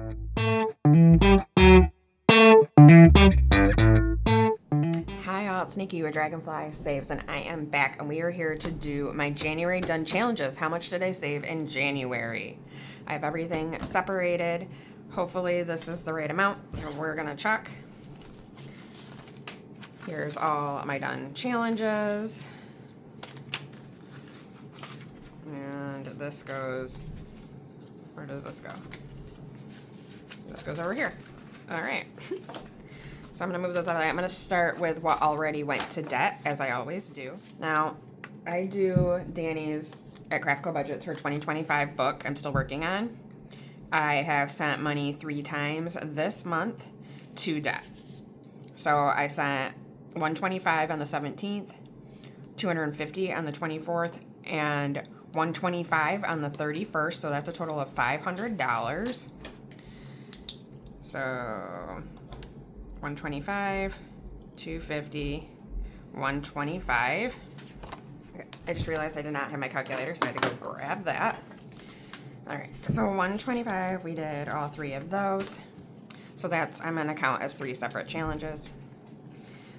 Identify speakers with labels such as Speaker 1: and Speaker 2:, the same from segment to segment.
Speaker 1: Hi all, it's Nikki with DragonflySaves, and I am back, and we are here to do my January done challenges. How much did I save in January? I have everything separated. Hopefully this is the right amount. We're gonna check. Here's all my done challenges. And this goes, where does this go? This goes over here. All right. So I'm going to move those out of there. I'm going to start with what already went to debt, as I always do. Now, I do Danny's at Craftco Budgets, her 2025 book I'm still working on. I have sent money 3 times this month to debt. So I sent $125 on the 17th, $250 on the 24th, and $125 on the 31st. So that's a total of $500. So 125, 250, 125. Okay, I just realized I did not have my calculator, so I had to go grab that. All right, so 125, we did all 3 of those. So that's, I'm gonna count as 3 separate challenges.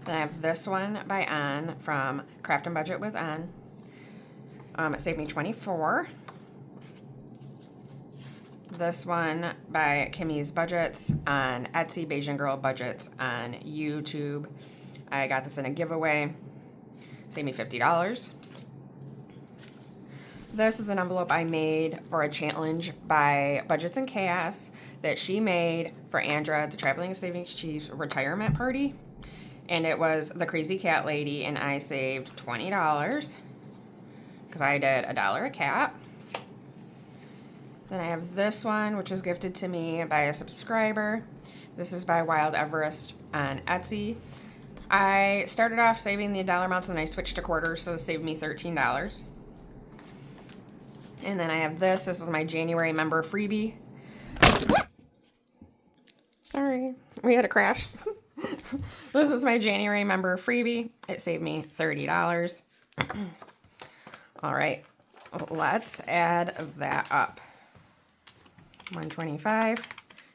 Speaker 1: Then I have this one by Ann from Craft and Budget with Ann. It saved me 24. This one by Kimmy's Budgets on Etsy, Beijing Girl Budgets on YouTube. I got this in a giveaway. Saved me $50. This is an envelope I made for a challenge by Budgets and Chaos that she made for Andra at the Traveling Savings Chiefs retirement party. And it was the Crazy Cat Lady, and I saved $20 because I did $1 a cat. Then I have this one, which was gifted to me by a subscriber. This is by Wild Everest on Etsy. I started off saving the dollar amounts, and I switched to quarters, so it saved me $13. And then I have this. This is my January member freebie. Sorry, we had a crash. This is my January member freebie. It saved me $30. All right, let's add that up. 125,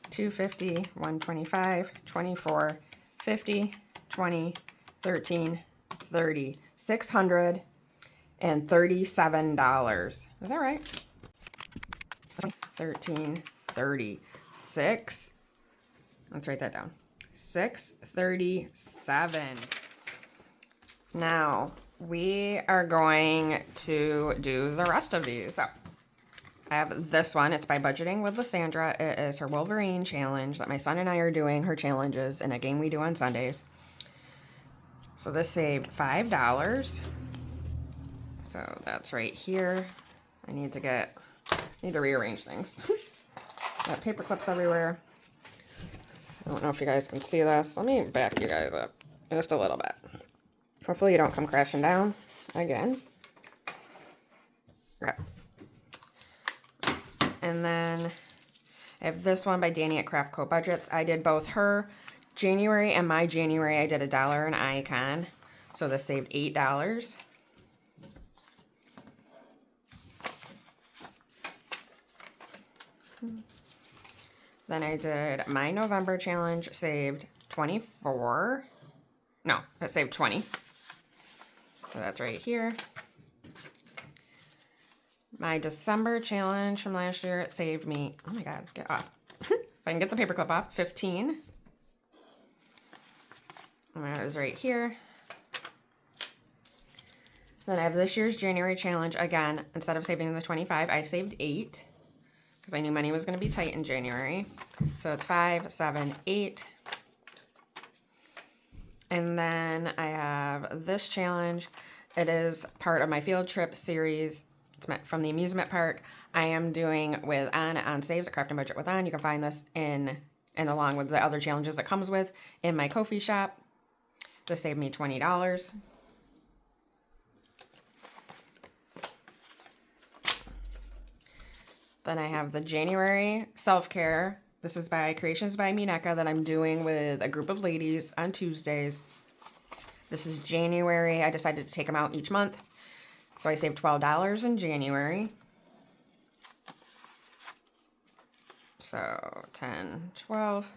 Speaker 1: 250, 125, 24, 50, 20, 13, 30, $637. Is that right? 13, 36. Let's write that down. 637. Now, we are going to do the rest of these. So, I have this one. It's by Budgeting with Lysandra. It is her Wolverine challenge that my son and I are doing, her challenges in a game we do on Sundays. So this saved $5. So that's right here. I need to rearrange things. Got paper clips everywhere. I don't know if you guys can see this. Let me back you guys up just a little bit. Hopefully you don't come crashing down again. Okay. And then I have this one by Danny at Craftco Budgets. I did both her January and my January. I did $1 an icon. So this saved $8. Then I did my November challenge, saved 24. No, it saved 20. So that's right here. My December challenge from last year, it saved me, oh my God, get off. If I can get the paperclip off, 15. And that is right here. Then I have this year's January challenge. Again, instead of saving the 25, I saved 8 because I knew money was going to be tight in January. So it's 5, 7, 8. And then I have this challenge. It is part of my field trip series. It's from the amusement park. I am doing with Ann on Saves at Craft and Budget with Ann. You can find this in, and along with the other challenges it comes with, in my Ko-fi shop. This saved me $20. Then I have the January self-care. This is by Creationsbymuneca that I'm doing with a group of ladies on Tuesdays. This is January. I decided to take them out each month. So I saved $12 in January. So 10, 12.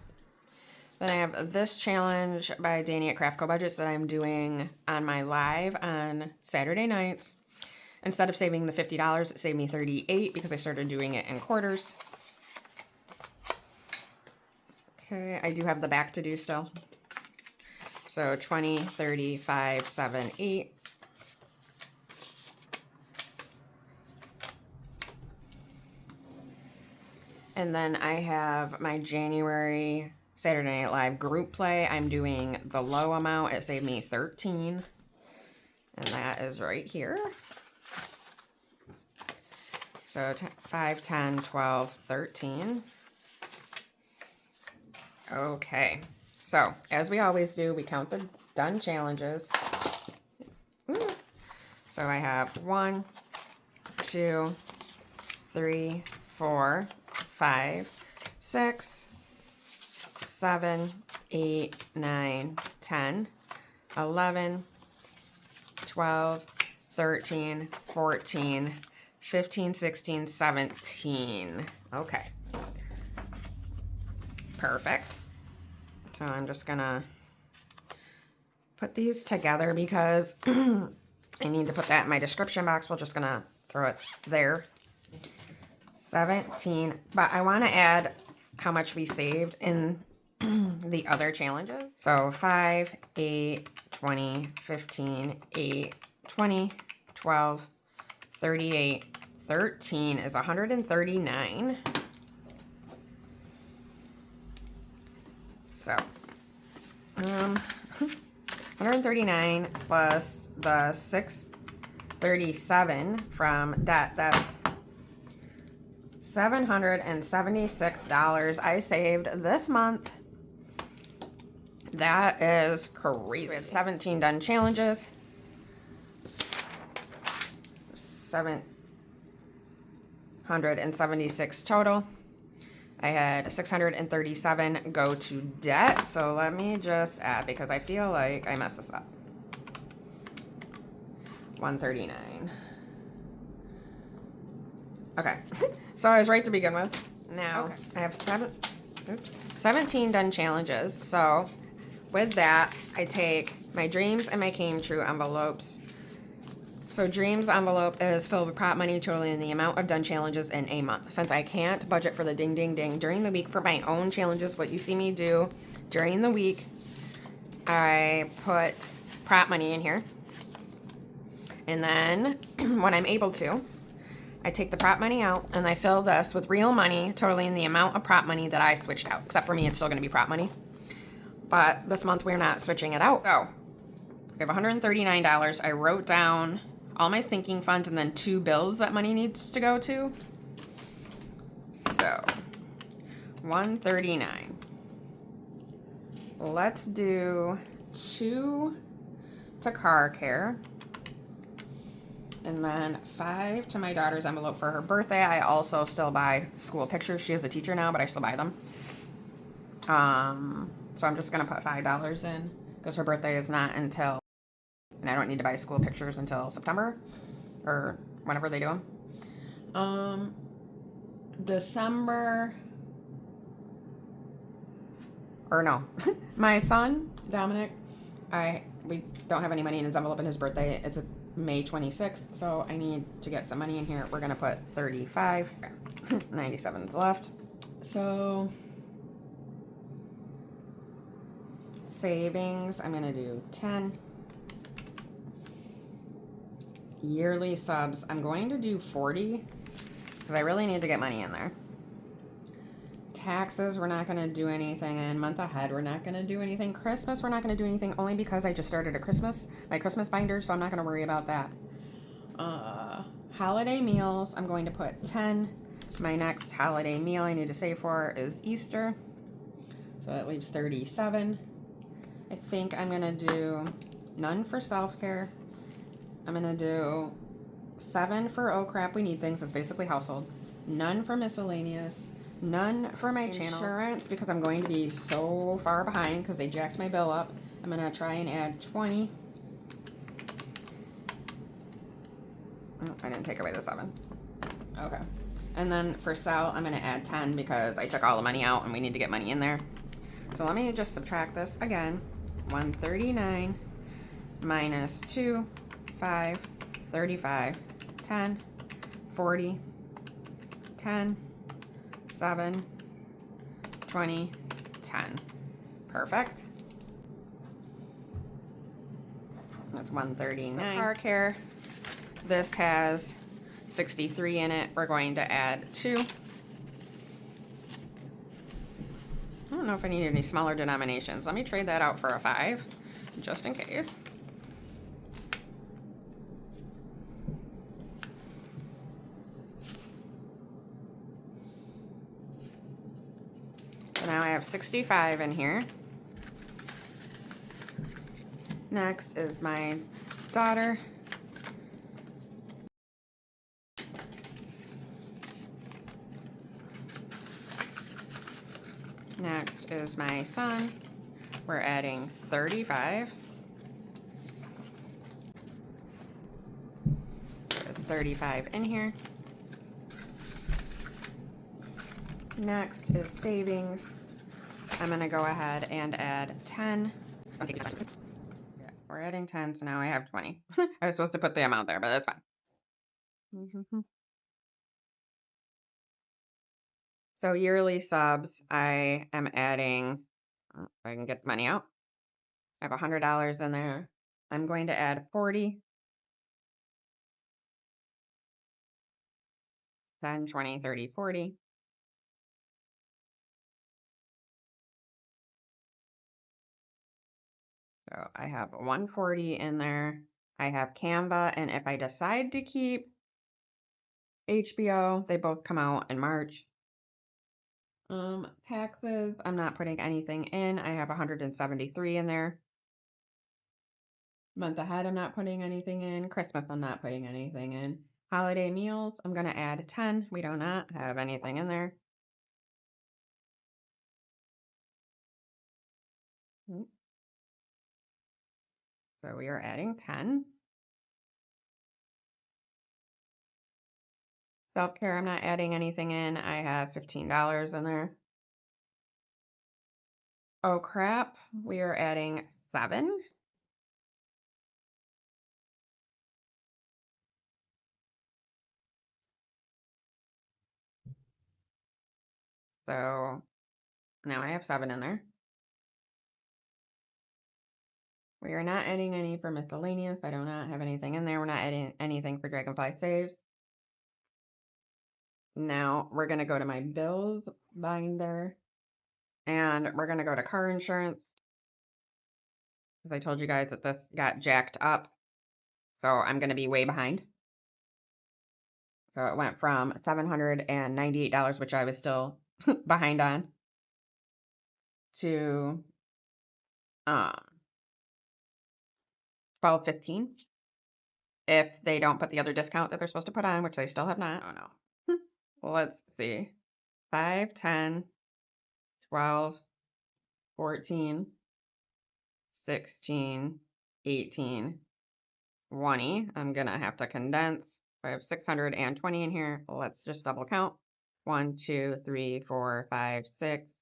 Speaker 1: Then I have this challenge by Danny at Craftco Budgets that I'm doing on my live on Saturday nights. Instead of saving the $50, it saved me $38 because I started doing it in quarters. Okay, I do have the back to do still. So 20, 30, 5, 7, 8. And then I have my January Saturday Night Live group play. I'm doing the low amount. It saved me 13. And that is right here. So 5, 10, 12, 13. Okay. So, as we always do, we count the done challenges. Ooh. So I have 1, 2, 3, 4, 5, 6, 7, 8, 9, 10, 11, 12, 13, 14, 15, 16, 17. Okay. Perfect. So I'm just gonna put these together because I need to put that in my description box. We're just gonna throw it there. 17, but I want to add how much we saved in the other challenges. So 5, 8, 20, 15, 8, 20, 12, 38, 13 is 139. So, 139 plus the 637 from that, that's $776 I saved this month. That is crazy. We had 17 done challenges. 776 total. I had 637 go to debt. So let me just add, because I feel like I messed this up. 139. Okay. So I was right to begin with. Now, okay. I have 17 done challenges. So with that, I take my dreams and my came true envelopes. So dreams envelope is filled with prop money totaling the amount of done challenges in a month. Since I can't budget for the ding ding ding during the week for my own challenges, what you see me do during the week, I put prop money in here. And then when I'm able to, I take the prop money out and I fill this with real money totaling the amount of prop money that I switched out. Except for me, it's still going to be prop money. But this month we're not switching it out. So we have $139. I wrote down all my sinking funds and then 2 bills that money needs to go to. So 139. Let's do 2 to car care. And then 5 to my daughter's envelope for her birthday. I also still buy school pictures. She is a teacher now, but I still buy them. So I'm just going to put $5 in because her birthday is not until, and I don't need to buy school pictures until September or whenever they do them. December, or no, my son, Dominic, we don't have any money in his envelope, and his birthday is May 26th, so I need to get some money in here. We're going to put 35. 97's left. So savings, I'm going to do 10. Yearly subs, I'm going to do 40 because I really need to get money in there. Taxes, we're not going to do anything. And month ahead, we're not going to do anything. Christmas, we're not going to do anything only because I just started my Christmas binder, so I'm not going to worry about that. Holiday meals, I'm going to put 10. My next holiday meal I need to save for is Easter, so that leaves 37. I think I'm going to do none for self-care. I'm going to do 7 for oh crap, we need things. It's basically household. None for miscellaneous. None for my channel insurance because I'm going to be so far behind because they jacked my bill up. I'm going to try and add 20. Oh, I didn't take away the 7. Okay. And then for sell, I'm going to add 10 because I took all the money out and we need to get money in there. So let me just subtract this again. 139 minus 2, 5, 35, 10, 40, 10, 7, 20, 10. Perfect. That's 139. Car care. This has 63 in it. We're going to add 2. I don't know if I need any smaller denominations. Let me trade that out for a 5, just in case. So now I have 65 in here. Next is my daughter. Next is my son. We're adding 35. So there's 35 in here. Next is savings. I'm going to go ahead and add 10. Yeah, we're adding 10, so now I have 20. I was supposed to put the amount there, but that's fine. So yearly subs, I am adding, if I can get the money out, I have $100 in there. I'm going to add 40, 10, 20, 30, 40. So I have 140 in there. I have Canva, and if I decide to keep HBO, they both come out in March. Taxes, I'm not putting anything in. I have 173 in there. Month ahead, I'm not putting anything in. Christmas, I'm not putting anything in. Holiday meals, I'm going to add 10. We do not have anything in there. So we are adding 10. Self-care, I'm not adding anything in. I have $15 in there. Oh crap, we are adding 7. So now I have 7 in there. We are not adding any for miscellaneous. I do not have anything in there. We're not adding anything for DragonflySaves. Now we're going to go to my bills binder and we're going to go to car insurance because I told you guys that this got jacked up. So I'm going to be way behind. So it went from $798, which I was still behind on, to $12.15 if they don't put the other discount that they're supposed to put on, which they still have not. Oh no. Well, let's see. 5, 10, 12, 14, 16, 18, 20. I'm gonna have to condense. So I have 620 in here. Let's just double count. 1, 2, 3, 4, 5, 6,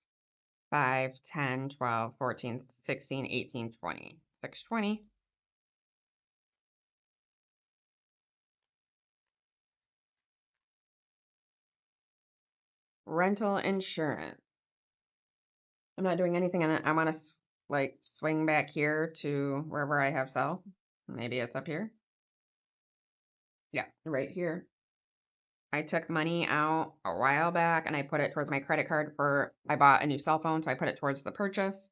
Speaker 1: 5, 10, 12, 14, 16, 18, 20. 620. Rental insurance. I'm not doing anything on it. I want to like swing back here to wherever I have sell. Maybe it's up here. Yeah, right here. I took money out a while back and I put it towards my credit card for, I bought a new cell phone, so I put it towards the purchase.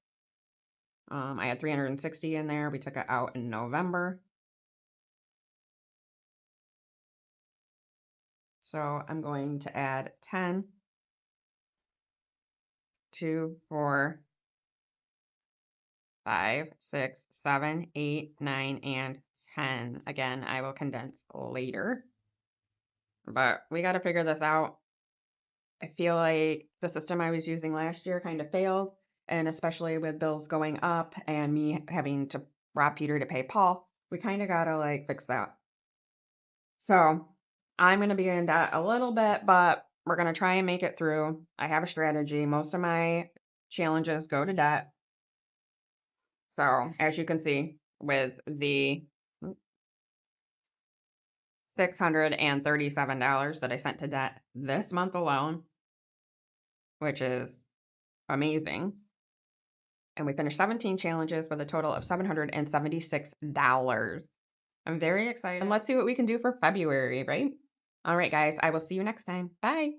Speaker 1: I had 360 in there. We took it out in November. So I'm going to add 10, 2, 4, 5, 6, 7, 8, 9, and 10. Again, I will condense later. But we got to figure this out. I feel like the system I was using last year kind of failed, and especially with bills going up and me having to rob Peter to pay Paul, we kind of got to like fix that. So I'm going to be in debt a little bit, but We're going to try and make it through. I have a strategy. Most of my challenges go to debt. So as you can see with the $637 that I sent to debt this month alone, which is amazing. And we finished 17 challenges with a total of $776. I'm very excited. And let's see what we can do for February, right? All right, guys, I will see you next time. Bye.